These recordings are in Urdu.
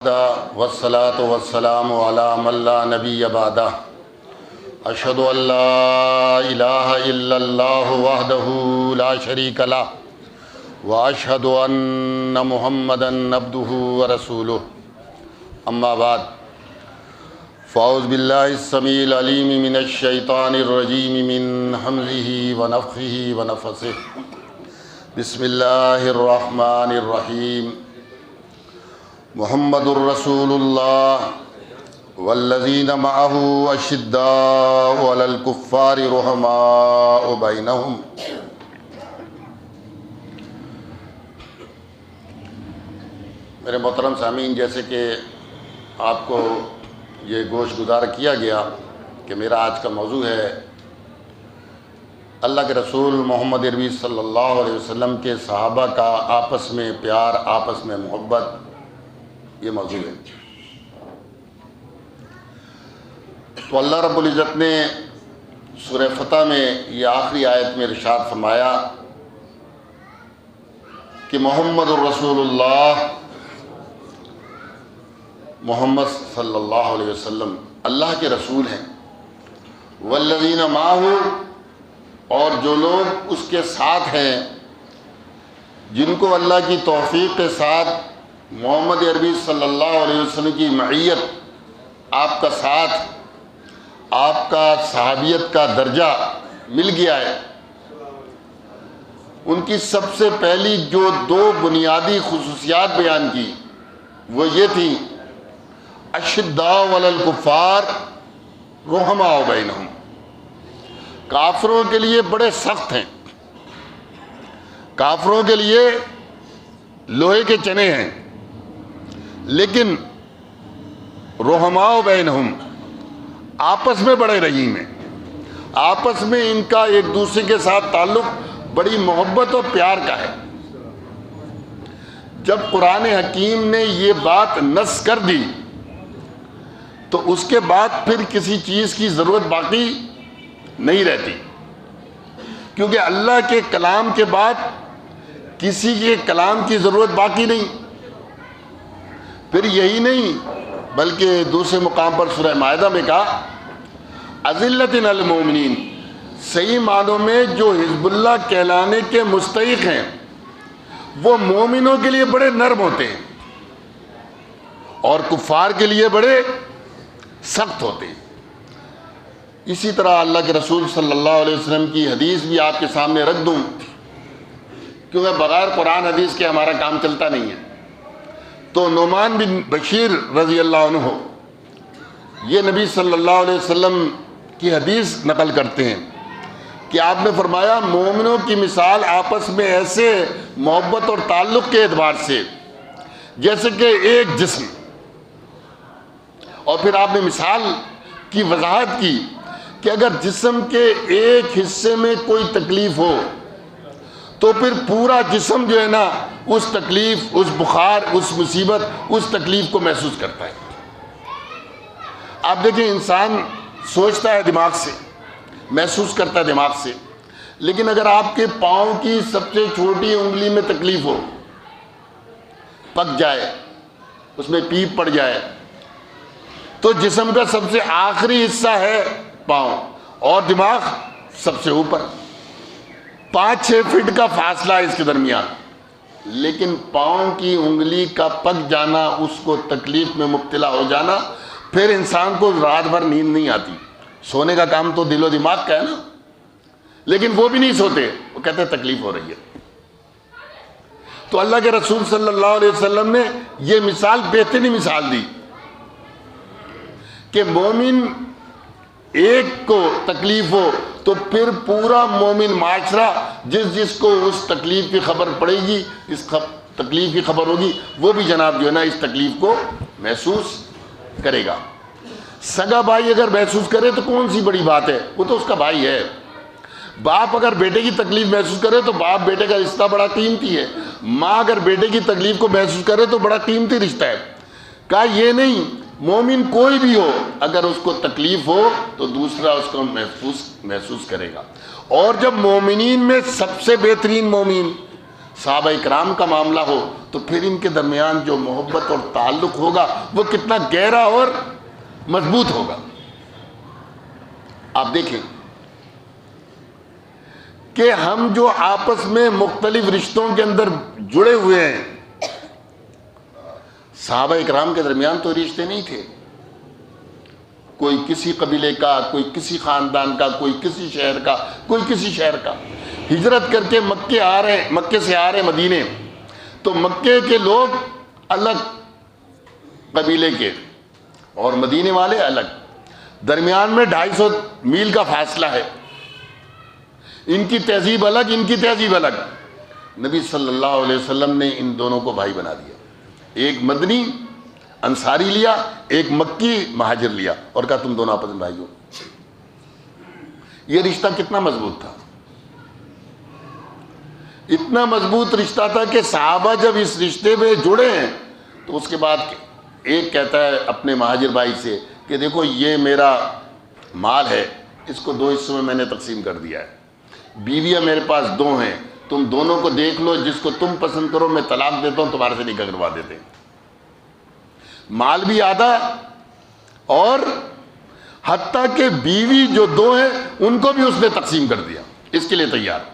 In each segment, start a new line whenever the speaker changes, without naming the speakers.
والصلاة والسلام على من لا نبي بعده أشهد أن لا إله إلا الله وحده لا شريك له وأشهد أن محمدا عبده ورسوله أما بعد فأعوذ بالله السميع العليم من الشيطان الرجيم من همزه ونفخه ونفثه بسم الله الرحمن الرحيم محمد رسول اللہ والذین معه اشداء علی الکفار رحماء بینہم۔ میرے محترم سامعین، جیسے کہ آپ کو یہ گوش گزار کیا گیا کہ میرا آج کا موضوع ہے اللہ کے رسول محمد عربی صلی اللہ علیہ وسلم کے صحابہ کا آپس میں پیار، آپس میں محبت، یہ موضوع ہے۔ تو اللہ رب العزت نے سورہ فتح میں یہ آخری آیت میں ارشاد فرمایا کہ محمد الرسول اللہ، محمد صلی اللہ علیہ وسلم اللہ کے رسول ہیں، والذین معہ، اور جو لوگ اس کے ساتھ ہیں، جن کو اللہ کی توفیق کے ساتھ محمد عربی صلی اللہ علیہ وسلم کی معیت، آپ کا ساتھ، آپ کا صحابیت کا درجہ مل گیا ہے، ان کی سب سے پہلی جو دو بنیادی خصوصیات بیان کی وہ یہ تھی اشداء علی الکفار رحماء بینہم، کافروں کے لیے بڑے سخت ہیں، کافروں کے لیے لوہے کے چنے ہیں، لیکن رحماء بینہم آپس میں بڑے رحیم ہیں، آپس میں ان کا ایک دوسرے کے ساتھ تعلق بڑی محبت اور پیار کا ہے۔ جب قرآن حکیم نے یہ بات نص کر دی تو اس کے بعد پھر کسی چیز کی ضرورت باقی نہیں رہتی، کیونکہ اللہ کے کلام کے بعد کسی کے کلام کی ضرورت باقی نہیں۔ پھر یہی نہیں بلکہ دوسرے مقام پر سورہ مائدہ میں کہا اذلۃ علی المؤمنین، صحیح معنوں میں جو حزب اللہ کہلانے کے مستحق ہیں وہ مومنوں کے لیے بڑے نرم ہوتے ہیں اور کفار کے لیے بڑے سخت ہوتے ہیں۔ اسی طرح اللہ کے رسول صلی اللہ علیہ وسلم کی حدیث بھی آپ کے سامنے رکھ دوں، کیونکہ بغیر قرآن حدیث کے ہمارا کام چلتا نہیں ہے۔ تو نعمان بن بشیر رضی اللہ عنہ یہ نبی صلی اللہ علیہ وسلم کی حدیث نقل کرتے ہیں کہ آپ نے فرمایا مومنوں کی مثال آپس میں ایسے محبت اور تعلق کے اعتبار سے جیسے کہ ایک جسم، اور پھر آپ نے مثال کی وضاحت کی کہ اگر جسم کے ایک حصے میں کوئی تکلیف ہو تو پھر پورا جسم جو ہے نا اس تکلیف، اس بخار، اس مصیبت، اس تکلیف کو محسوس کرتا ہے۔ آپ دیکھیں انسان سوچتا ہے دماغ سے، محسوس کرتا ہے دماغ سے، لیکن اگر آپ کے پاؤں کی سب سے چھوٹی انگلی میں تکلیف ہو، پک جائے، اس میں پیپ پڑ جائے، تو جسم کا سب سے آخری حصہ ہے پاؤں اور دماغ سب سے اوپر، 5-6 فٹ کا فاصلہ ہے اس کے درمیان، لیکن پاؤں کی انگلی کا پک جانا، اس کو تکلیف میں مبتلا ہو جانا، پھر انسان کو رات بھر نیند نہیں آتی۔ سونے کا کام تو دل و دماغ کا ہے نا، لیکن وہ بھی نہیں سوتے، وہ کہتے ہیں تکلیف ہو رہی ہے۔ تو اللہ کے رسول صلی اللہ علیہ وسلم نے یہ مثال، بہترین مثال دی کہ مومن ایک کو تکلیف ہو تو پھر پورا مومن معاشرہ جس کو اس تکلیف کی خبر پڑے گی، اس تکلیف کی خبر ہوگی، وہ بھی جناب جو ہے نا اس تکلیف کو محسوس کرے گا۔ سگا بھائی اگر محسوس کرے تو کون سی بڑی بات ہے، وہ تو اس کا بھائی ہے۔ باپ اگر بیٹے کی تکلیف محسوس کرے تو باپ بیٹے کا رشتہ بڑا قیمتی ہے، ماں اگر بیٹے کی تکلیف کو محسوس کرے تو بڑا قیمتی رشتہ ہے۔ کہا یہ نہیں، مومن کوئی بھی ہو اگر اس کو تکلیف ہو تو دوسرا اس کو محسوس کرے گا۔ اور جب مومنین میں سب سے بہترین مومن صحابہ اکرام کا معاملہ ہو تو پھر ان کے درمیان جو محبت اور تعلق ہوگا وہ کتنا گہرا اور مضبوط ہوگا. آپ دیکھیں کہ ہم جو آپس میں مختلف رشتوں کے اندر جڑے ہوئے ہیں، صحابہ اکرام کے درمیان تو رشتے نہیں تھے. کوئی کسی قبیلے کا، کوئی کسی خاندان کا، کوئی کسی شہر کا، کوئی کسی شہر کا. ہجرت کر کے مکے سے آ رہے مدینے، تو مکے کے لوگ الگ قبیلے کے اور مدینے والے الگ، درمیان میں 250 میل کا فاصلہ ہے. ان کی تہذیب الگ، ان کی تہذیب الگ. نبی صلی اللہ علیہ وسلم نے ان دونوں کو بھائی بنا دیا. ایک مدنی انصاری لیا، ایک مکی مہاجر لیا، اور کہا تم دونوں آپس میں بھائی ہو. یہ رشتہ کتنا مضبوط تھا، اتنا مضبوط رشتہ تھا کہ صحابہ جب اس رشتے میں جڑے ہیں تو اس کے بعد ایک کہتا ہے اپنے مہاجر بھائی سے کہ دیکھو یہ میرا مال ہے، اس کو 2 حصوں میں نے تقسیم کر دیا ہے. بیویاں میرے پاس 2 ہیں، تم دونوں کو دیکھ لو، جس کو تم پسند کرو میں طلاق دیتا ہوں، تمہارے سے نکاح کروا دیتے ہیں. مال بھی آدھا، اور حتیٰ کہ بیوی جو 2 ہیں ان کو بھی اس نے تقسیم کر دیا، اس کے لیے تیار.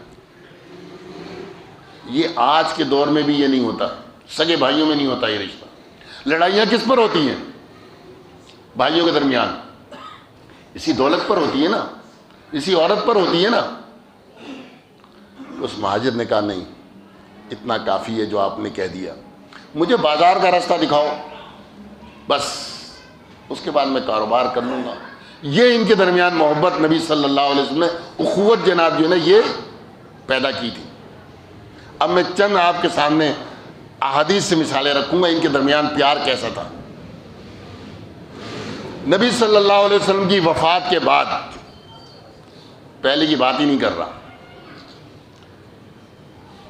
یہ آج کے دور میں بھی یہ نہیں ہوتا، سگے بھائیوں میں نہیں ہوتا یہ رشتہ. لڑائیاں کس پر ہوتی ہیں بھائیوں کے درمیان؟ اسی دولت پر ہوتی ہے نا، اسی عورت پر ہوتی ہے نا. اس مہاجر نے کہا نہیں، اتنا کافی ہے جو آپ نے کہہ دیا، مجھے بازار کا راستہ دکھاؤ، بس اس کے بعد میں کاروبار کر لوں گا. یہ ان کے درمیان محبت نبی صلی اللہ علیہ وسلم نے، اخوت جناب جو ہے نا یہ پیدا کی تھی. اب میں چند آپ کے سامنے احادیث سے مثالیں رکھوں گا ان کے درمیان پیار کیسا تھا. نبی صلی اللہ علیہ وسلم کی وفات کے بعد، پہلے کی بات ہی نہیں کر رہا،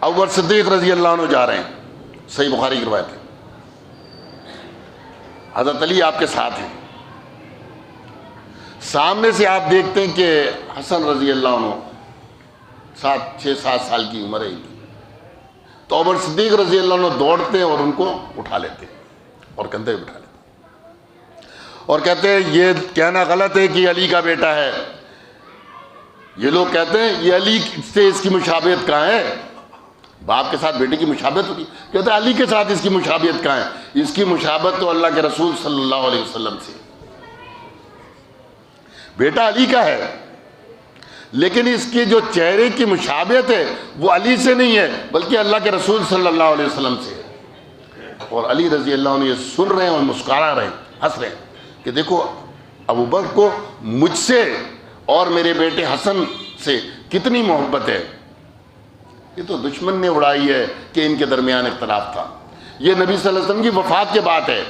ابوبکر صدیق رضی اللہ عنہ جا رہے ہیں، صحیح بخاری کی روایت ہے. حضرت علی آپ کے ساتھ ہیں، سامنے سے آپ دیکھتے ہیں کہ حسن رضی اللہ عنہ 6-7 سال کی عمر ہے ان کی. تو ابوبکر صدیق رضی اللہ عنہ دوڑتے ہیں اور ان کو اٹھا لیتے ہیں اور کندھے پہ بٹھا لیتے ہیں اور کہتے ہیں یہ کہنا غلط ہے کہ علی کا بیٹا ہے. یہ لوگ کہتے ہیں یہ علی سے اس کی مشابہت کہاں ہے؟ باپ کے ساتھ بیٹے کی مشابہت ہوتی، کہتے ہیں علی کے ساتھ اس کی مشابہت کہاں ہے؟ اس کی مشابہت تو اللہ کے رسول صلی اللہ علیہ وسلم سے. بیٹا علی کا ہے، لیکن اس کی جو چہرے کی مشابہت ہے وہ علی سے نہیں ہے بلکہ اللہ کے رسول صلی اللہ علیہ وسلم سے ہے. اور علی رضی اللہ عنہ یہ سن رہے ہیں اور مسکرا رہے ہیں، ہنس رہے ہیں کہ دیکھو ابوبکر کو مجھ سے اور میرے بیٹے حسن سے کتنی محبت ہے. یہ تو دشمن نے اڑائی ہے کہ ان کے درمیان اختلاف تھا. یہ نبی صلی اللہ علیہ وسلم کی وفات کے بات ہے.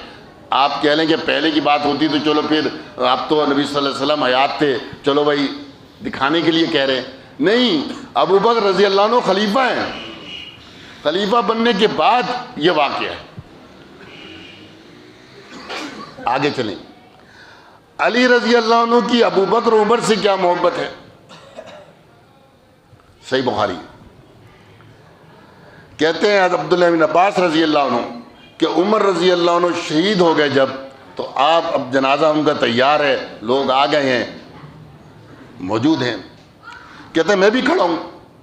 آپ کہہ لیں کہ پہلے کی بات ہوتی تو چلو پھر آپ تو نبی صلی اللہ علیہ وسلم حیات تھے، چلو بھائی دکھانے کے لیے کہہ رہے ہیں. نہیں، ابوبکر رضی اللہ عنہ خلیفہ ہیں، خلیفہ بننے کے بعد یہ واقعہ ہے. آگے چلیں. علی رضی اللہ عنہ کی ابوبکر عمر سے کیا محبت ہے؟ صحیح بخاری. کہتے ہیں عبداللہ بن عباس رضی اللہ عنہ کہ عمر رضی اللہ عنہ شہید ہو گئے جب، تو آپ اب جنازہ ان کا تیار ہے، لوگ آ گئے ہیں، موجود ہیں. کہتے ہیں میں بھی کھڑا ہوں،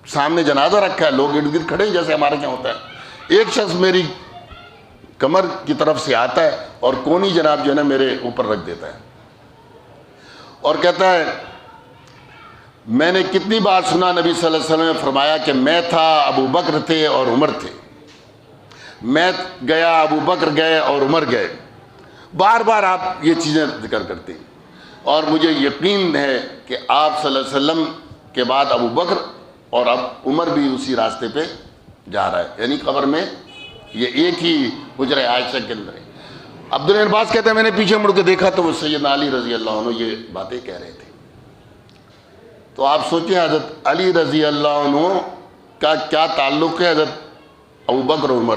سامنے جنازہ رکھا ہے، لوگ ارد گرد کھڑے ہیں جیسے ہمارے یہاں ہوتا ہے. ایک شخص میری کمر کی طرف سے آتا ہے اور کونی جناب جو ہے نا میرے اوپر رکھ دیتا ہے اور کہتا ہے میں نے کتنی بار سنا نبی صلی اللہ علیہ وسلم نے فرمایا کہ میں تھا، ابو بکر تھے اور عمر تھے، میں گیا، ابو بکر گئے اور عمر گئے. بار بار آپ یہ چیزیں ذکر کرتے ہیں اور مجھے یقین ہے کہ آپ صلی اللہ علیہ وسلم کے بعد ابو بکر اور اب عمر بھی اسی راستے پہ جا رہا ہے، یعنی قبر میں یہ ایک ہی حجرہ عائشہ کے اندر ہے. عبداللہ بن عباس کہتے ہیں میں نے پیچھے مڑ کے دیکھا تو وہ سیدنا علی رضی اللہ عنہ یہ باتیں کہہ رہے تھے. تو آپ سوچیں حضرت علی رضی اللہ عنہ کا کیا تعلق ہے حضرت ابوبکر اور عمر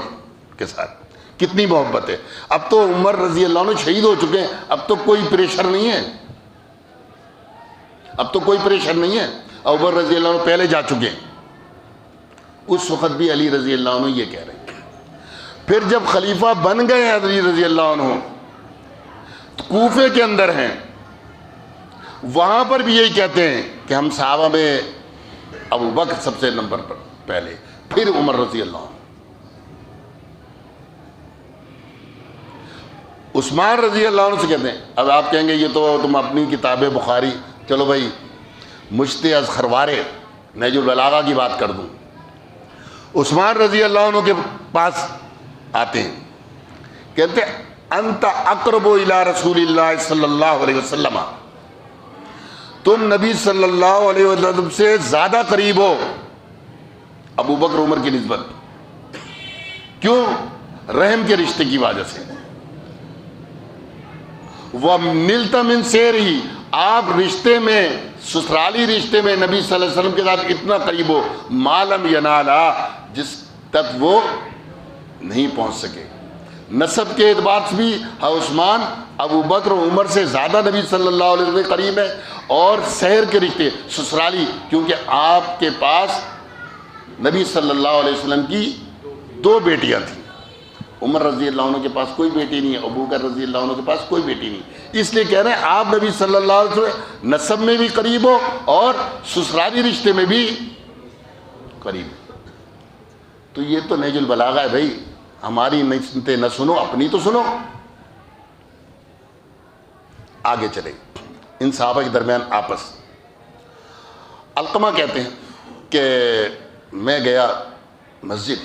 کے ساتھ، کتنی محبت ہے. اب تو عمر رضی اللہ عنہ شہید ہو چکے ہیں، اب تو کوئی پریشر نہیں ہے، اب تو کوئی پریشر نہیں ہے. ابوبکر رضی اللہ عنہ پہلے جا چکے ہیں اس وقت بھی علی رضی اللہ عنہ یہ کہہ رہے ہیں. پھر جب خلیفہ بن گئے علی رضی اللہ عنہ، کوفے کے اندر ہیں، وہاں پر بھی یہی کہتے ہیں کہ ہم صحابہ میں ابو بکر سب سے نمبر پر پہلے، پھر عمر رضی اللہ عنہ، عثمان رضی اللہ عنہ سے کہتے ہیں. اب آپ کہیں گے یہ تو تم اپنی کتاب بخاری، چلو بھائی مجتہد از خروارے نہج البلاغہ کی بات کر دوں. عثمان رضی اللہ عنہ کے پاس آتے ہیں، کہتے ہیں انت اقرب الی رسول اللہ صلی اللہ علیہ وسلم، تم نبی صلی اللہ علیہ وسلم سے زیادہ قریب ہو ابو بکر عمر کی نسبت. کیوں؟ رحم کے رشتے کی وجہ سے. وَمِلْتَ مِنْ سِيرِهِ، آپ رشتے میں، سسرالی رشتے میں نبی صلی اللہ علیہ وسلم کے ساتھ اتنا قریب ہو، مَا لَمْ يَنَالَا، جس تک وہ نہیں پہنچ سکے. نسب کے اعتبار سے بھی عثمان ابو بکر و عمر سے زیادہ نبی صلی اللہ علیہ وسلم قریب ہے، اور سحر کے رشتے سسرالی، کیونکہ آپ کے پاس نبی صلی اللہ علیہ وسلم کی 2 بیٹیاں تھیں. عمر رضی اللہ عنہ کے پاس کوئی بیٹی نہیں ہے، ابو بکر رضی اللہ عنہ کے پاس کوئی بیٹی نہیں. اس لیے کہہ رہے ہیں آپ نبی صلی اللہ علیہ وسلم نسب میں بھی قریب ہو اور سسرالی رشتے میں بھی قریب. تو یہ تو نہج البلاغہ ہے بھائی، ہماری نہیں سنتے نہ سنو، اپنی تو سنو. آگے چلے ان صحابہ کے درمیان آپس. علقمہ کہتے ہیں کہ میں گیا مسجد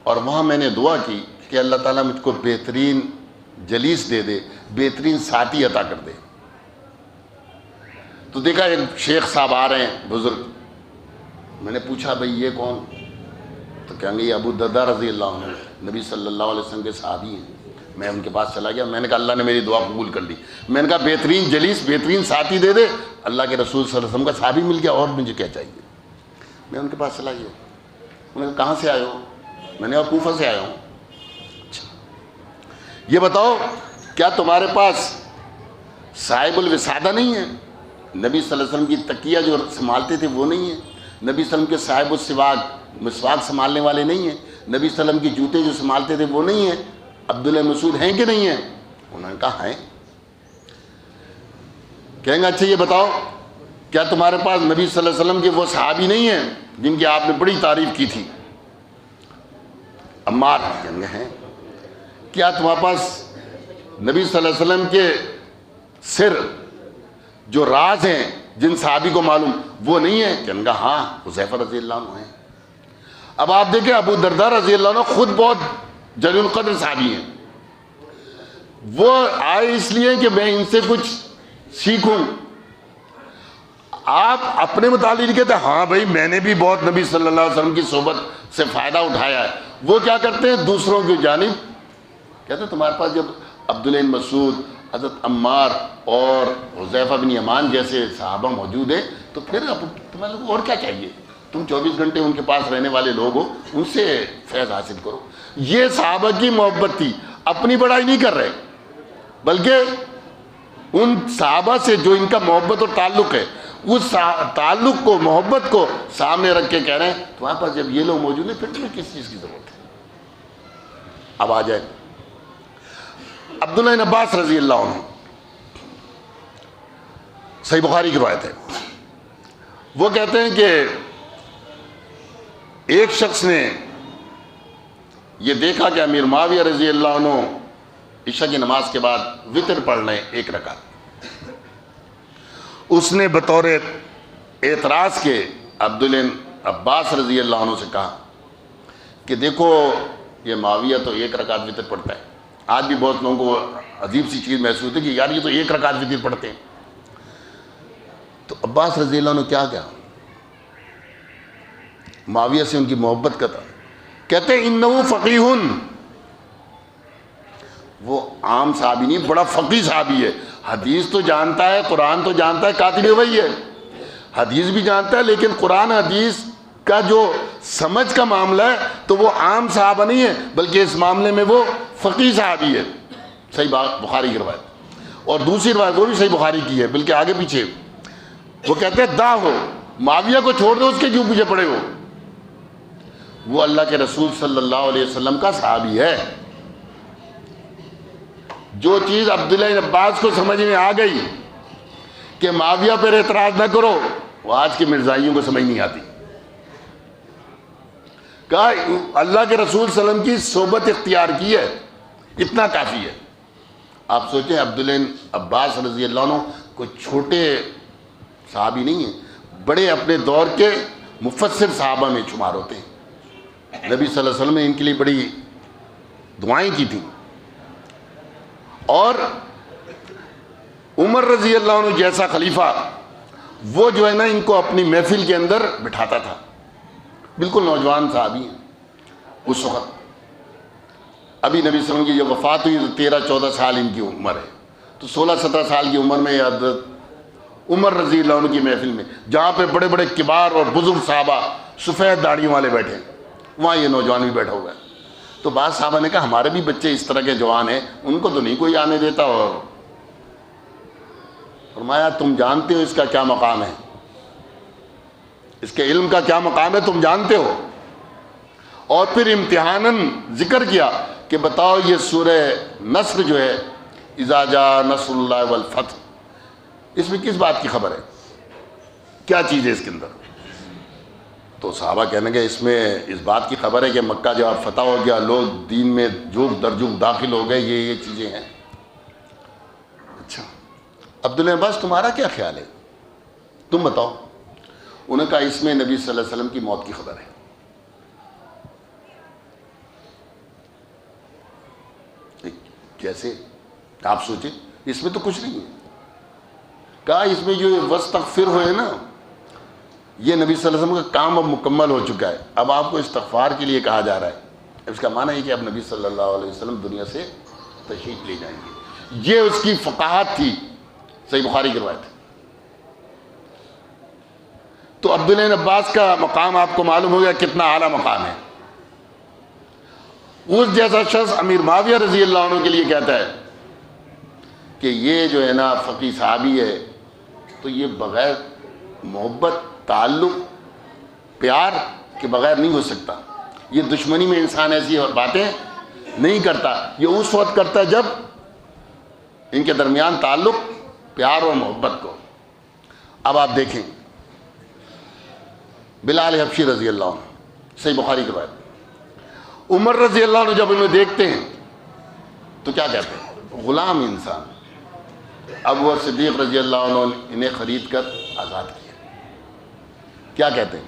اور وہاں میں نے دعا کی کہ اللہ تعالیٰ مجھ کو بہترین جلیس دے دے، بہترین ساتھی عطا کر دے. تو دیکھا ایک شیخ صاحب آ رہے ہیں بزرگ. میں نے پوچھا بھئی یہ کون؟ تو کہیں گے یہ ابو درداء رضی اللہ عنہ نبی صلی اللہ علیہ وسلم کے صحابی ہیں. میں ان کے پاس چلا گیا، میں نے کہا اللہ نے میری دعا قبول کر لی. میں نے کہا بہترین جلیس، بہترین ساتھی دے دے. اللہ کے رسول صلی اللہ علیہ وسلم کا صحابی مل گیا، اور مجھے کیا چاہیے. میں ان کے پاس چلا گیا. انہوں نے کہا کہاں سے آئے ہو؟ میں نے کہا کوفہ سے آیا ہوں. اچھا یہ بتاؤ کیا تمہارے پاس صاحب الوسادہ نہیں ہے؟ نبی صلی اللہ علیہ وسلم کی تکیہ جو سنبھالتے تھے وہ نہیں ہے؟ نبی صلی اللہ علیہ وسلم کے صاحب السواک، مسواک سنبھالنے والے نہیں ہیں؟ نبی صلی اللہ علیہ وسلم کی جوتے جو سنبھالتے تھے وہ نہیں ہیں؟ عبداللہ مسعود ہیں کہ نہیں ہیں؟ انہوں نے کہا ہیں. کہیں گے اچھا یہ بتاؤ کیا تمہارے پاس نبی صلی اللہ علیہ وسلم کے وہ صحابی نہیں ہیں جن کی آپ نے بڑی تعریف کی تھی؟ عمار. کہیں گے ہیں. کیا تمہارے پاس نبی صلی اللہ علیہ وسلم کے سر جو راز ہیں جن صحابی کو معلوم وہ نہیں ہیں؟ کہیں گے ہاں حذیفہ رضی اللہ عنہ ہیں. اب آپ دیکھیں ابو درداء رضی اللہ عنہ خود بہت جلیل القدر صحابی ہیں. وہ آئے اس لیے کہ میں ان سے کچھ سیکھوں. آپ اپنے متعلق کہتے ہیں ہاں بھائی میں نے بھی بہت نبی صلی اللہ علیہ وسلم کی صحبت سے فائدہ اٹھایا ہے. وہ کیا کرتے ہیں دوسروں کی جانب کہتے ہیں تمہارے پاس جب عبداللہ بن مسعود، حضرت عمار اور حذیفہ بن یمان جیسے صحابہ موجود ہیں تو پھر تمہیں اور کیا چاہیے؟ تم 24 گھنٹے ان کے پاس رہنے والے لوگ ہو، ان سے فیض حاصل کرو. یہ صحابہ کی محبت تھی. اپنی بڑائی نہیں کر رہے بلکہ ان صحابہ سے جو ان کا محبت اور تعلق ہے اس تعلق کو، محبت کو سامنے رکھ کے کہہ رہے ہیں تمہارے پاس جب یہ لوگ موجود ہیں پھر تمہیں کس چیز کی ضرورت ہے. اب آ جائے عبداللہ بن عباس رضی اللہ عنہ، صحیح بخاری کی روایت ہے. وہ کہتے ہیں کہ ایک شخص نے یہ دیکھا کہ امیر معاویہ رضی اللہ عنہ عشاء کی نماز کے بعد وطر پڑھ رہے ہیں 1 رکعت. اس نے بطور اعتراض کے عبداللہ بن عباس رضی اللہ عنہ سے کہا کہ دیکھو یہ معاویہ تو 1 رکعت وطر پڑھتا ہے. آج بھی بہت لوگوں کو عجیب سی چیز محسوس ہوتی ہے کہ یار یہ تو 1 رکعت وطر پڑھتے ہیں. تو عباس رضی اللہ عنہ کیا معاویہ سے ان کی محبت کا تھا. کہتے ہیں انہو فقیہن، وہ عام صحابی نہیں، بڑا فقیہ صحابی ہے. حدیث تو جانتا ہے، قرآن تو جانتا ہے، کاتب وحی ہے. حدیث بھی جانتا ہے لیکن قرآن حدیث کا جو سمجھ کا معاملہ ہے تو وہ عام صحابہ نہیں ہے بلکہ اس معاملے میں وہ فقیہ صحابی ہے. صحیح بخاری کی روایت. اور دوسری روایت وہ بھی صحیح بخاری کی ہے بلکہ آگے پیچھے. وہ کہتے ہیں دا ہو معاویہ کو چھوڑ دو، اس کے کیوں پیچھے پڑے ہو؟ وہ اللہ کے رسول صلی اللہ علیہ وسلم کا صحابی ہے۔ جو چیز عبداللہ بن عباس کو سمجھ میں آ گئی کہ معاویہ پر اعتراض نہ کرو، وہ آج کے مرزائیوں کو سمجھ نہیں آتی۔ کہا اللہ کے رسول صلی اللہ علیہ وسلم کی صحبت اختیار کی ہے، اتنا کافی ہے۔ آپ سوچیں عبداللہ بن عباس رضی اللہ عنہ کوئی چھوٹے صحابی نہیں ہیں، بڑے اپنے دور کے مفسر صحابہ میں شمار ہوتے ہیں۔ نبی صلی اللہ علیہ وسلم نے ان کے لیے بڑی دعائیں کی تھیں، اور عمر رضی اللہ عنہ جیسا خلیفہ وہ جو ہے نا ان کو اپنی محفل کے اندر بٹھاتا تھا۔ بالکل نوجوان صحابی ہیں اس وقت، ابھی نبی صلی اللہ علیہ وسلم کی جب وفات ہوئی تو 13-14 سال ان کی عمر ہے، تو 16-17 سال کی عمر میں حضرت عمر رضی اللہ عنہ کی محفل میں، جہاں پہ بڑے بڑے کبار اور بزرگ صحابہ سفید داڑھیوں والے بیٹھے، وہاں یہ نوجوان بھی بیٹھا ہوا ہے۔ تو بعض صحابہ نے کہا ہمارے بھی بچے اس طرح کے جوان ہیں، ان کو تو نہیں کوئی آنے دیتا، اور فرمایا تم جانتے ہو اس کا کیا مقام ہے، اس کے علم کا کیا مقام ہے تم جانتے ہو؟ اور پھر امتحاناً ذکر کیا کہ بتاؤ یہ سورہ نصر جو ہے اذا جاء نصر اللہ والفتح، اس میں کس بات کی خبر ہے، کیا چیز ہے اس کے اندر؟ تو صحابہ کہنے گے اس میں اس بات کی خبر ہے کہ مکہ جب فتح ہو گیا، لوگ دین میں جوک در جوک داخل ہو گئے، یہ چیزیں ہیں۔ اچھا عبداللہ عباس تمہارا کیا خیال ہے، تم بتاؤ؟ انہوں نے کہا اس میں نبی صلی اللہ علیہ وسلم کی موت کی خبر ہے۔ کیسے؟ آپ سوچیں، اس میں تو کچھ نہیں ہے۔ کہا اس میں جو وستغفر ہوئے نا، یہ نبی صلی اللہ علیہ وسلم کا کام اب مکمل ہو چکا ہے، اب آپ کو استغفار کے لیے کہا جا رہا ہے۔ اس کا معنی ہے کہ اب نبی صلی اللہ علیہ وسلم دنیا سے تشریف لے جائیں گے۔ یہ اس کی فقاہت تھی، صحیح بخاری کی روایت ہے۔ تو عبداللہ بن عباس کا مقام آپ کو معلوم ہو گیا کتنا اعلیٰ مقام ہے۔ اس جیسا شخص امیر معاویہ رضی اللہ عنہ کے لیے کہتا ہے کہ یہ جو ہے نا فقی صحابی ہے، تو یہ بغیر محبت، تعلق، پیار کے بغیر نہیں ہو سکتا۔ یہ دشمنی میں انسان ایسی باتیں نہیں کرتا، یہ اس وقت کرتا ہے جب ان کے درمیان تعلق، پیار اور محبت کو۔ اب آپ دیکھیں بلال حبشی رضی اللہ عنہ، صحیح بخاری کی روایت، عمر رضی اللہ عنہ جب انہیں دیکھتے ہیں تو کیا کہتے ہیں؟ غلام انسان۔ ابو بکر صدیق رضی اللہ عنہ نے انہیں خرید کر آزاد کیا۔ کیا کہتے ہیں؟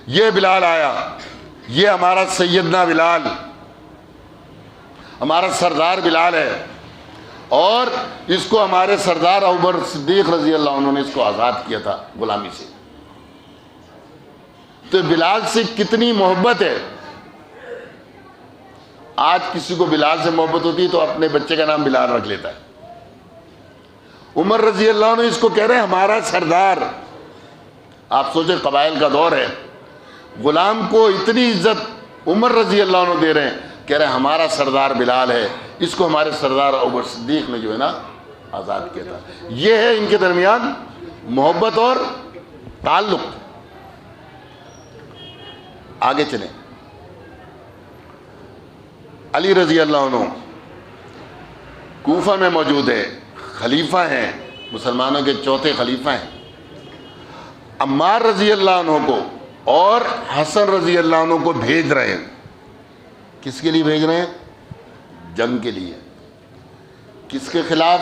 یہ بلال آیا، یہ ہمارا سیدنا بلال، ہمارا سردار بلال ہے، اور اس کو ہمارے سردار ابو بکر صدیق رضی اللہ عنہ نے اس کو آزاد کیا تھا غلامی سے۔ تو بلال سے کتنی محبت ہے۔ آج کسی کو بلال سے محبت ہوتی تو اپنے بچے کا نام بلال رکھ لیتا ہے۔ عمر رضی اللہ عنہ اس کو کہہ رہے ہیں ہمارا سردار۔ آپ سوچیں قبائل کا دور ہے، غلام کو اتنی عزت عمر رضی اللہ عنہ دے رہے ہیں، کہہ رہے ہیں ہمارا سردار بلال ہے، اس کو ہمارے سردار ابو بکر صدیق نے جو ہے نا آزاد کیا تھا۔ یہ ہے ان کے درمیان محبت اور تعلق۔ آگے چلیں، علی رضی اللہ عنہ کوفہ میں موجود ہے، خلیفہ ہیں، مسلمانوں کے چوتھے خلیفہ ہیں۔ عمار رضی اللہ عنہ کو اور حسن رضی اللہ عنہ کو بھیج رہے ہیں۔ کس کے لیے بھیج رہے ہیں؟ جنگ کے لیے۔ کس کے خلاف؟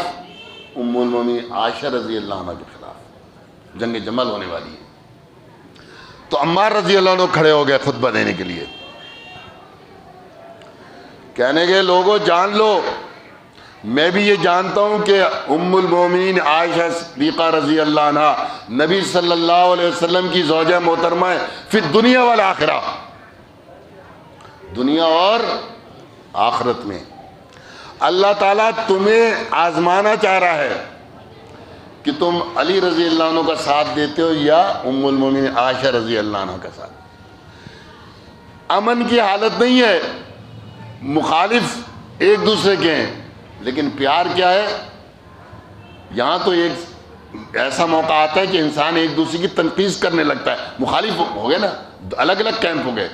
ام المومنین عائشہ رضی اللہ عنہ کے خلاف، جنگ جمل ہونے والی ہے۔ تو عمار رضی اللہ عنہ کھڑے ہو گئے خطبہ دینے کے لیے، کہنے کے لوگوں جان لو، میں بھی یہ جانتا ہوں کہ ام المومنین عائشہ صدیقہ رضی اللہ عنہ نبی صلی اللہ علیہ وسلم کی زوجہ محترمہ ہے، فی الدنیا والآخرہ، دنیا اور آخرت میں۔ اللہ تعالیٰ تمہیں آزمانا چاہ رہا ہے کہ تم علی رضی اللہ عنہ کا ساتھ دیتے ہو یا ام المومنین عائشہ رضی اللہ عنہ کا ساتھ۔ امن کی حالت نہیں ہے، مخالف ایک دوسرے کے ہیں، لیکن پیار کیا ہے؟ یہاں تو ایک ایسا موقع آتا ہے کہ انسان ایک دوسرے کی تنقید کرنے لگتا ہے، مخالف ہو گئے نا، الگ الگ کیمپ ہو گئے،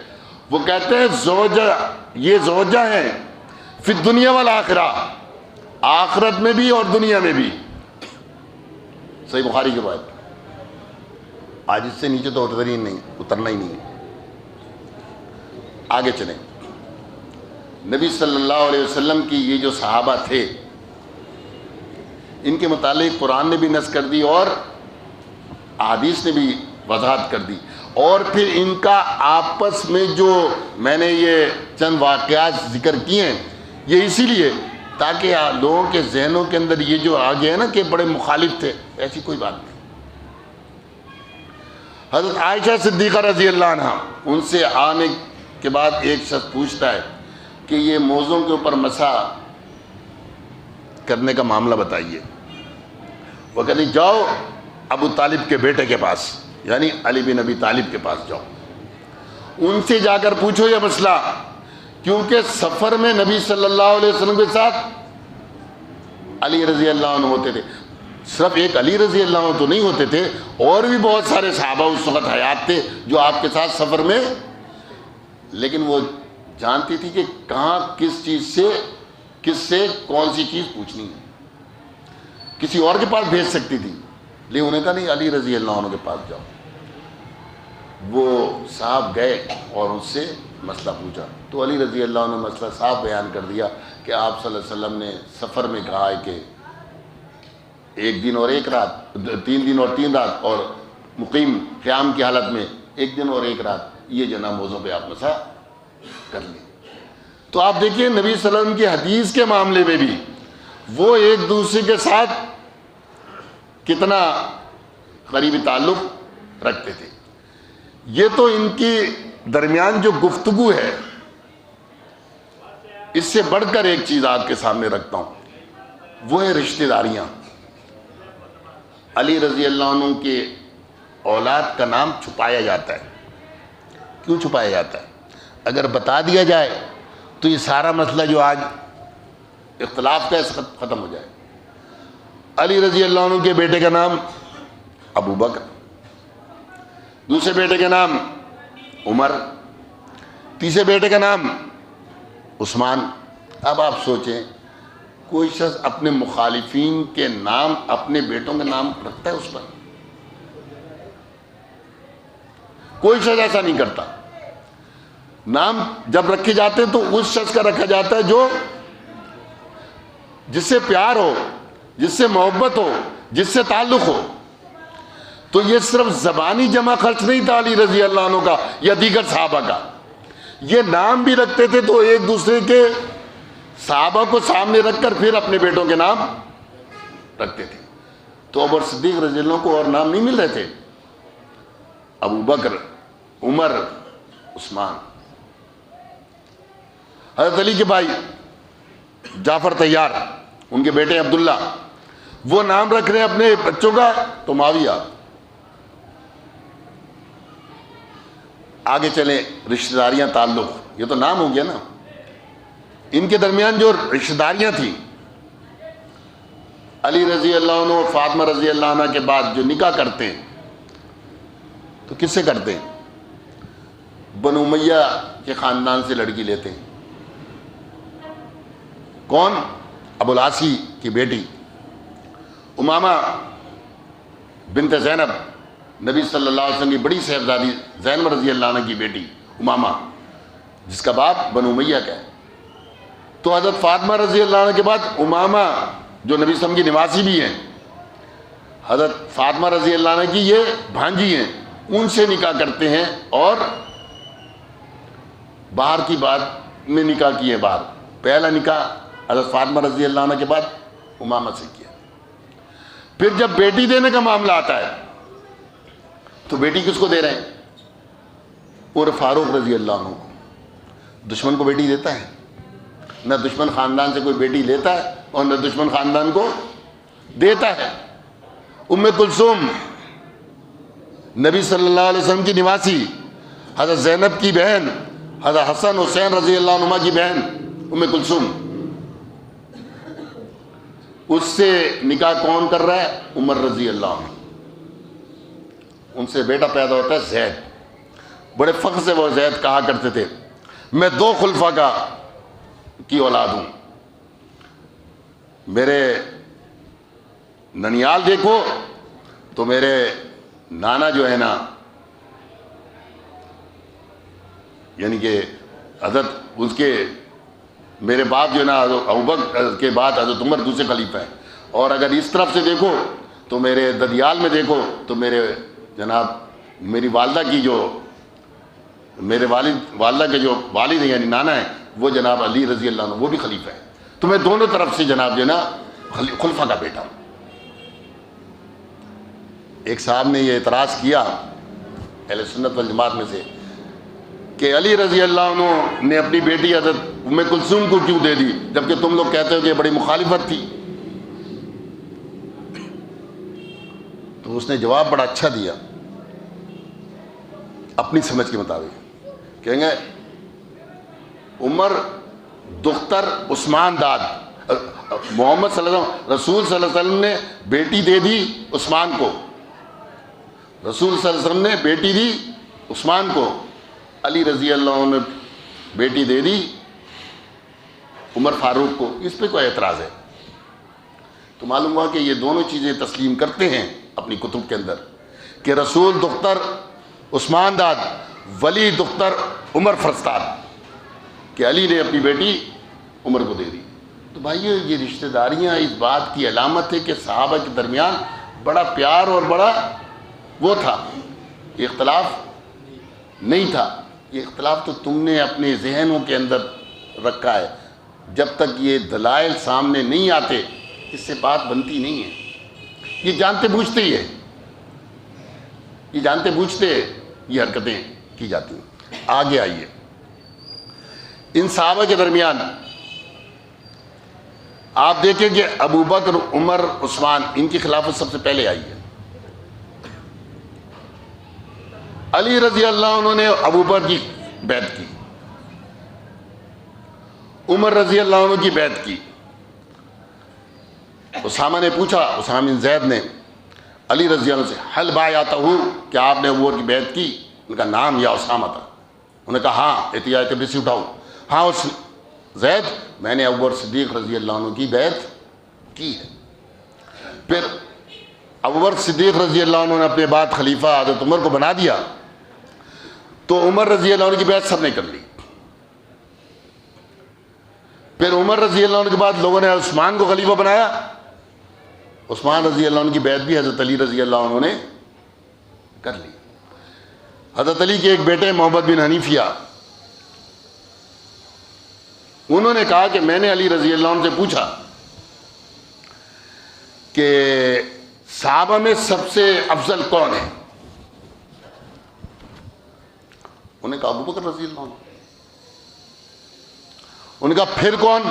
وہ کہتے ہیں زوجہ، یہ زوجہ ہیں فی الدنیا والآخرہ، آخرت میں بھی اور دنیا میں بھی. صحیح بخاری کی بات. آج اس سے نیچے تو اترنا ہی نہیں. آگے چلیں. نبی صلی اللہ علیہ وسلم کی یہ جو صحابہ تھے، ان کے متعلق قرآن نے بھی نص کر دی اور احادیث نے بھی وضاحت کر دی. اور پھر ان کا آپس میں جو میں نے یہ چند واقعات ذکر کیے ہیں، یہ اسی لیے تاکہ لوگوں کے ذہنوں کے اندر یہ جو آ گیا ہے نا کہ بڑے مخالف تھے، ایسی کوئی بات نہیں. حضرت عائشہ صدیقہ رضی اللہ عنہ، ان سے آنے کے بعد ایک شخص پوچھتا ہے کہ یہ موزوں کے اوپر مسح کرنے کا معاملہ بتائیے. وہ کہتے ہیں جاؤ ابو طالب کے بیٹے کے پاس، یعنی علی بن ابی طالب کے پاس جاؤ، ان سے جا کر پوچھو یہ مسئلہ. کیونکہ سفر میں نبی صلی اللہ علیہ وسلم کے ساتھ علی رضی اللہ عنہ ہوتے تھے. صرف ایک علی رضی اللہ عنہ تو نہیں ہوتے تھے، اور بھی بہت سارے صحابہ اس وقت حیات تھے جو آپ کے ساتھ سفر میں. لیکن وہ جانتی تھی کہ کہاں کس چیز سے، کس سے کون سی چیز پوچھنی ہے. کسی اور کے پاس بھیج سکتی تھی، لیکن انہیں کہا نہیں علی رضی اللہ عنہ کے پاس جاؤ. وہ صاحب گئے اور ان سے مسئلہ پوچھا تو علی رضی اللہ عنہ نے مسئلہ صاف بیان کر دیا کہ آپ صلی اللہ علیہ وسلم نے سفر میں کہا ہے کہ 1 دن اور 1 رات، 3 دن اور 3 رات، اور مقیم قیام کی حالت میں 1 دن اور 1 رات، یہ جناب موضوع پہ آپ مسح کر لیں. تو آپ دیکھیں نبی صلی اللہ علیہ وسلم کی حدیث کے معاملے میں بھی وہ ایک دوسرے کے ساتھ کتنا قریبی تعلق رکھتے تھے. یہ تو ان کی درمیان جو گفتگو ہے، اس سے بڑھ کر ایک چیز آپ کے سامنے رکھتا ہوں، وہ ہے رشتہ داریاں. علی رضی اللہ عنہ کے اولاد کا نام چھپایا جاتا ہے. کیوں چھپایا جاتا ہے؟ اگر بتا دیا جائے تو یہ سارا مسئلہ جو آج اختلاف کا ختم ہو جائے. علی رضی اللہ عنہ کے بیٹے کا نام ابو بکر، دوسرے بیٹے کا نام عمر، تیسرے بیٹے کا نام عثمان. اب آپ سوچیں کوئی شخص اپنے مخالفین کے نام اپنے بیٹوں کے نام رکھتا ہے اس پر؟ کوئی شخص ایسا نہیں کرتا. نام جب رکھے جاتے ہیں تو اس شخص کا رکھا جاتا ہے جو جس سے پیار ہو، جس سے محبت ہو، جس سے تعلق ہو. تو یہ صرف زبانی جمع خرچ نہیں تھا علی رضی اللہ عنہ کا یا دیگر صحابہ کا. یہ نام بھی رکھتے تھے تو ایک دوسرے کے صحابہ کو سامنے رکھ کر پھر اپنے بیٹوں کے نام رکھتے تھے. تو ابو بکر صدیق رضی اللہ عنہ کو اور نام نہیں مل رہے تھے، ابو بکر، عمر، عثمان. حضرت علی کے بھائی جعفر طیار، ان کے بیٹے عبداللہ، وہ نام رکھ رہے ہیں اپنے بچوں کا تو معاویہ. آگے چلیں، رشتہ داریاں، تعلق، یہ تو نام ہو گیا نا. ان کے درمیان جو رشتہ داریاں تھیں، علی رضی اللہ عنہ اور فاطمہ رضی اللہ عنہ کے بعد جو نکاح کرتے ہیں تو کس سے کرتے ہیں؟ بنو امیہ کے خاندان سے لڑکی لیتے ہیں. کون؟ ابو العاصی کی بیٹی امامہ بنت زینب، نبی صلی اللہ علیہ وسلم کی بڑی صاحبزادی زینب رضی اللہ عنہ کی بیٹی امامہ، جس کا باپ بنو امیہ کا ہے. تو حضرت فاطمہ رضی اللہ عنہ کے بعد امامہ جو نبی صلی اللہ علیہ وسلم کی نواسی بھی ہیں، حضرت فاطمہ رضی اللہ عنہ کی یہ بھانجی ہیں، ان سے نکاح کرتے ہیں اور باہر کی بات میں نکاح کیے. باہر پہلا نکاح حضرت فاطمہ رضی اللہ عنہ کے بعد امامہ سے کیا. پھر جب بیٹی دینے کا معاملہ آتا ہے تو بیٹی کس کو دے رہے ہیں؟ اور فاروق رضی اللہ عنہ کو. دشمن کو بیٹی دیتا ہے؟ نہ دشمن خاندان سے کوئی بیٹی لیتا ہے اور نہ دشمن خاندان کو دیتا ہے. ام کلثوم نبی صلی اللہ علیہ وسلم کی نواسی، حضرت زینب کی بہن، حضرت حسن حسین رضی اللہ عنہما کی بہن ام کلثوم، اس سے نکاح کون کر رہا ہے؟ عمر رضی اللہ عنہ. ان سے بیٹا پیدا ہوتا ہے زید. بڑے فخر سے وہ زید کہا کرتے تھے میں 2 خلفاء کی اولاد ہوں. میرے ننیال دیکھو تو میرے نانا جو ہے نا، یعنی کہ حضرت اس کے میرے باپ جو ہے نا ابوبکر کے بعد حضرت عمر دوسرے خلیفہ ہیں. اور اگر اس طرف سے دیکھو تو میرے ددیال میں دیکھو تو میرے جناب میری والدہ کی جو میرے والدہ کے جو والد ہیں یعنی نانا ہیں وہ جناب علی رضی اللہ عنہ وہ بھی خلیفہ ہے. تو میں دونوں طرف سے جناب جو ہے نا خلفاء کا بیٹا ہوں. ایک صاحب نے یہ اعتراض کیا اہل سنت والجماعت میں سے کہ علی رضی اللہ عنہ نے اپنی بیٹی حضرت ام کلثوم کو کیوں دے دی جبکہ تم لوگ کہتے ہو کہ بڑی مخالفت تھی. تو اس نے جواب بڑا اچھا دیا اپنی سمجھ کے مطابق. کہیں گے عمر دختر عثمان داد، محمد صلی اللہ علیہ وسلم رسول صلی اللہ علیہ وسلم نے بیٹی دے دی عثمان کو، رسول صلی اللہ علیہ وسلم نے بیٹی دی عثمان کو، علی رضی اللہ عنہ نے بیٹی دے دی عمر فاروق کو. اس پہ کوئی اعتراض ہے؟ تو معلوم ہوا کہ یہ دونوں چیزیں تسلیم کرتے ہیں اپنی کتب کے اندر کہ رسول دختر عثمان داد، ولی دختر عمر فرستاد، کہ علی نے اپنی بیٹی عمر کو دے دی. تو بھائیو یہ رشتہ داریاں اس بات کی علامت ہے کہ صحابہ کے درمیان بڑا پیار اور بڑا وہ تھا، اختلاف نہیں تھا. یہ اختلاف تو تم نے اپنے ذہنوں کے اندر رکھا ہے. جب تک یہ دلائل سامنے نہیں آتے اس سے بات بنتی نہیں ہے. یہ جانتے بوجھتے ہی ہے، یہ جانتے بوجھتے یہ حرکتیں کی جاتی ہیں. آگے آئیے، ان صحابہ کے درمیان آپ دیکھیں کہ ابو بکر، عمر، عثمان ان کی خلافت سب سے پہلے آئی ہے. علی رضی اللہ عنہ نے ابو بکر کی بیعت کی، عمر رضی اللہ عنہ کی بیعت کی. اسامہ نے پوچھا، اسامہ بن زید نے علی رضی اللہ عنہ سے حل بایعتہ، کہ آپ نے ابو بکر کی بیعت کی؟ ان کا نام یا اسامہ تھا. انہوں نے کہا ہاں. احتیاط سے اٹھاؤ. ہاں اس زید میں نے ابو بکر صدیق رضی اللہ عنہ کی بیعت کی ہے. پھر ابو بکر صدیق رضی اللہ عنہ نے اپنے بعد خلیفہ حضرت عمر کو بنا دیا تو عمر رضی اللہ عنہ کی بیعت سب نے کر لی. پھر عمر رضی اللہ عنہ کے بعد لوگوں نے عثمان کو خلیفہ بنایا. عثمان رضی اللہ عنہ کی بیعت بھی حضرت علی رضی اللہ عنہ نے کر لی. حضرت علی کے ایک بیٹے محمد بن حنیفیہ، انہوں نے کہا کہ میں نے علی رضی اللہ عنہ سے پوچھا کہ صحابہ میں سب سے افضل کون ہے؟ انہوں نے کہا ابو بکر رضی اللہ عنہ. انہوں نے کہا پھر کون؟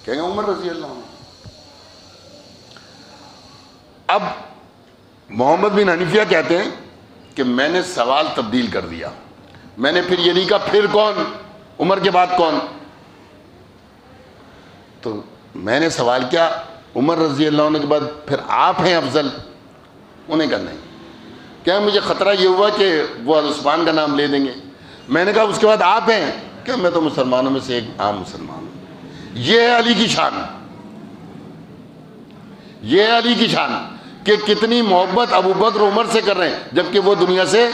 کہیں گے عمر رضی اللہ عنہ. اب محمد بن حنیفیہ کہتے ہیں کہ میں نے سوال تبدیل کر دیا. میں نے پھر یہ نہیں کہا پھر کون، عمر کے بعد کون. تو میں نے سوال کیا عمر رضی اللہ عنہ کے بعد پھر آپ ہیں افضل؟ انہیں کہا نہیں. کیا مجھے خطرہ یہ ہوا کہ وہ عثمان کا نام لے دیں گے. میں نے کہا اس کے بعد آپ ہیں؟ کہ میں تو مسلمانوں میں سے ایک عام مسلمان ہوں. یہ ہے علی کی شان، یہ ہے علی کی شان کہ کتنی محبت ابو بکر عمر سے کر رہے ہیں جبکہ وہ دنیا سے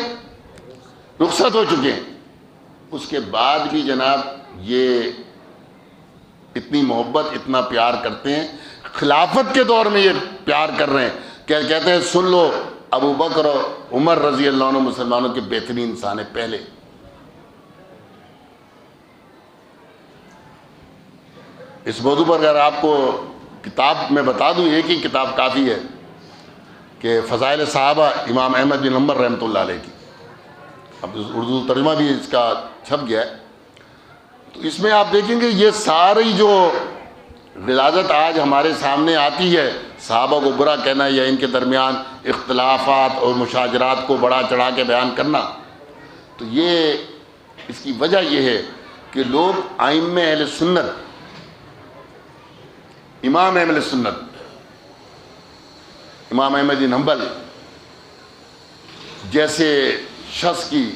رخصت ہو چکے ہیں. اس کے بعد بھی جناب یہ اتنی محبت، اتنا پیار کرتے ہیں. خلافت کے دور میں یہ پیار کر رہے ہیں کہ کہتے ہیں سن لو ابو بکر اور عمر رضی اللہ عنہ مسلمانوں کے بہترین انسان ہیں پہلے. اس موضوع پر اگر آپ کو کتاب میں بتا دوں، ایک ہی کتاب کافی ہے کہ فضائل صحابہ امام احمد بن حنبل رحمۃ اللہ علیہ کی. اب اردو ترجمہ بھی اس کا چھپ گیا ہے. تو اس میں آپ دیکھیں گے یہ ساری جو غلاظت آج ہمارے سامنے آتی ہے، صحابہ کو برا کہنا یا ان کے درمیان اختلافات اور مشاجرات کو بڑا چڑھا کے بیان کرنا، تو یہ اس کی وجہ یہ ہے کہ لوگ ائمہ اہل سنت، امام اہل سنت، امام احمد بن حنبل جیسے شخص کی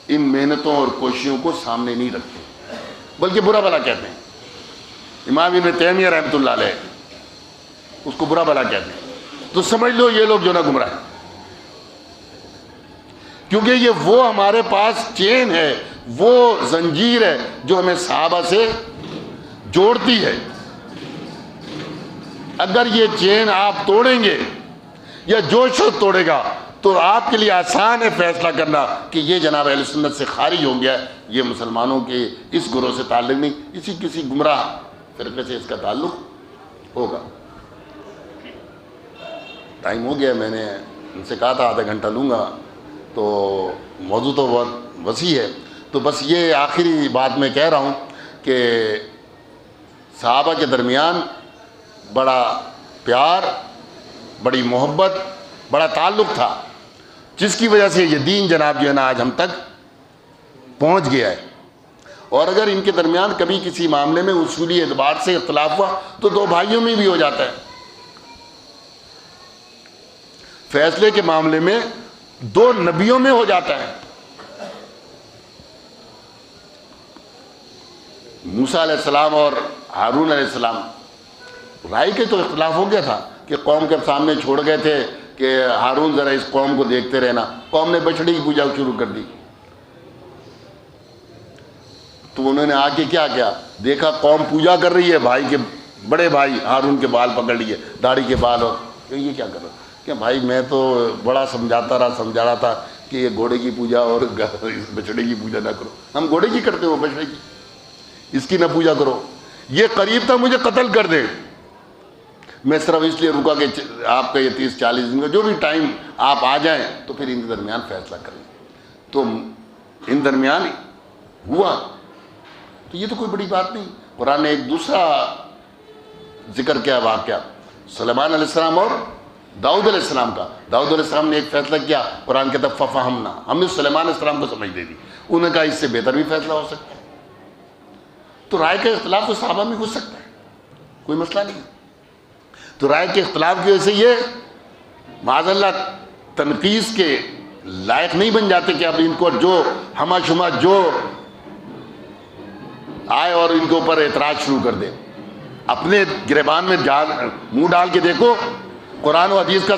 ان محنتوں اور کوششوں کو سامنے نہیں رکھتے، بلکہ برا بھلا کہتے ہیں۔ امام ابن تیمیہ رحمۃ اللہ علیہ اس کو برا بھلا کہتے ہیں۔ تو سمجھ لو یہ لوگ جو نا گمراہ ہیں، کیونکہ یہ وہ ہمارے پاس چین ہے، وہ زنجیر ہے جو ہمیں صحابہ سے جوڑتی ہے۔ اگر یہ چین آپ توڑیں گے یا جو شخص توڑے گا تو آپ کے لیے آسان ہے فیصلہ کرنا کہ یہ جناب اہل سنت سے خارج ہو گیا، یہ مسلمانوں کے اس گروہ سے تعلق نہیں، کسی گمراہ فرقے سے اس کا تعلق ہوگا۔ ٹائم ہو گیا، میں نے ان سے کہا تھا آدھا گھنٹہ لوں گا، تو موضوع تو بہت وسیع ہے، تو بس یہ آخری بات میں کہہ رہا ہوں کہ صحابہ کے درمیان بڑا پیار، بڑی محبت، بڑا تعلق تھا، جس کی وجہ سے یہ دین جناب جو ہے نا آج ہم تک پہنچ گیا ہے۔ اور اگر ان کے درمیان کبھی کسی معاملے میں اصولی اعتبار سے اختلاف ہوا تو دو بھائیوں میں بھی ہو جاتا ہے، فیصلے کے معاملے میں دو نبیوں میں ہو جاتا ہے۔ موسیٰ علیہ السلام اور ہارون علیہ السلام رائے کے تو اختلاف ہو گیا تھا کہ قوم کے سامنے چھوڑ گئے تھے کہ ہارون ذرا اس قوم کو دیکھتے رہنا، قوم نے بچڑی کی پوجا شروع کر دی، تو انہوں نے آ کے کیا کیا، دیکھا قوم پوجا کر رہی ہے، بھائی کے بڑے بھائی ہارون کے بال پکڑ لیے، داڑھی کے بال، اور یہ کیا کر رہا کہ بھائی میں تو بڑا سمجھا رہا تھا کہ یہ گھوڑے کی پوجا اور بچڑے کی پوجا نہ کرو، ہم گھوڑے کی کرتے ہو بچڑے کی، اس کی نہ پوجا کرو، یہ قریب تھا مجھے قتل کر دے، میں صرف اس لیے رکا کہ آپ کا یہ 30-40 دن کا جو بھی ٹائم آپ آ جائیں تو پھر ان کے درمیان فیصلہ کریں، تو ان درمیان ہوا، تو یہ تو کوئی بڑی بات نہیں۔ قرآن نے ایک دوسرا ذکر کیا واقعہ سلیمان علیہ السلام اور داؤد علیہ السلام کا۔ داؤد علیہ السلام نے ایک فیصلہ کیا، قرآن کہتا ہے فَفَهَمْنَا، ہم نے سلیمان علیہ السلام کو سمجھ دے دی، انہوں نے کہا اس سے بہتر بھی فیصلہ ہو سکتا ہے۔ تو رائے کا اختلاف تو صحابہ میں ہو سکتا ہے، کوئی مسئلہ نہیں، تو رائے کے اختلاف کی وجہ سے یہ معاذ اللہ تنقیص کے لائق نہیں بن جاتے کہ اب ان کو جو ہمہ شمہ جو آئے اور ان کے اوپر اعتراض شروع کر دے۔ اپنے گریبان میں منہ ڈال کے دیکھو، قرآن و حدیث کا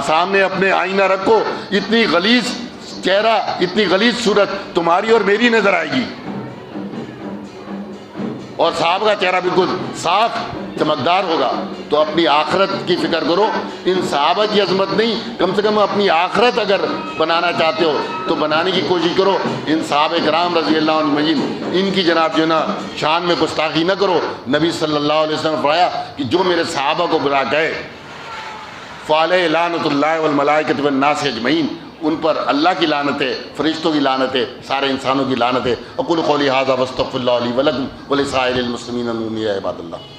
سامنے اپنے آئینہ رکھو، اتنی غلیظ چہرہ، اتنی غلیظ صورت تمہاری اور میری نظر آئے گی، اور صحابہ کا چہرہ بالکل صاف چمکدار ہوگا۔ تو اپنی آخرت کی فکر کرو، ان صحابہ کی عظمت نہیں، کم سے کم اپنی آخرت اگر بنانا چاہتے ہو تو بنانے کی کوشش کرو۔ ان صحابہ کرام رضی اللہ عنہ مجید ان کی جناب جو ہے نا شان میں گستاخی نہ کرو۔ نبی صلی اللہ علیہ وسلم نے فرمایا کہ جو میرے صحابہ کو برا کہے فعلیہ لعنۃ اللہ والملائکۃ والناس اجمعین، ان پر اللہ کی لعنت ہے، فرشتوں کی لعنت ہے، سارے انسانوں کی لعنت ہے۔ اقول قولی ھذا واستغفر اللہ لی ولکم ولسائر المسلمین المؤمنین عباد اللہ۔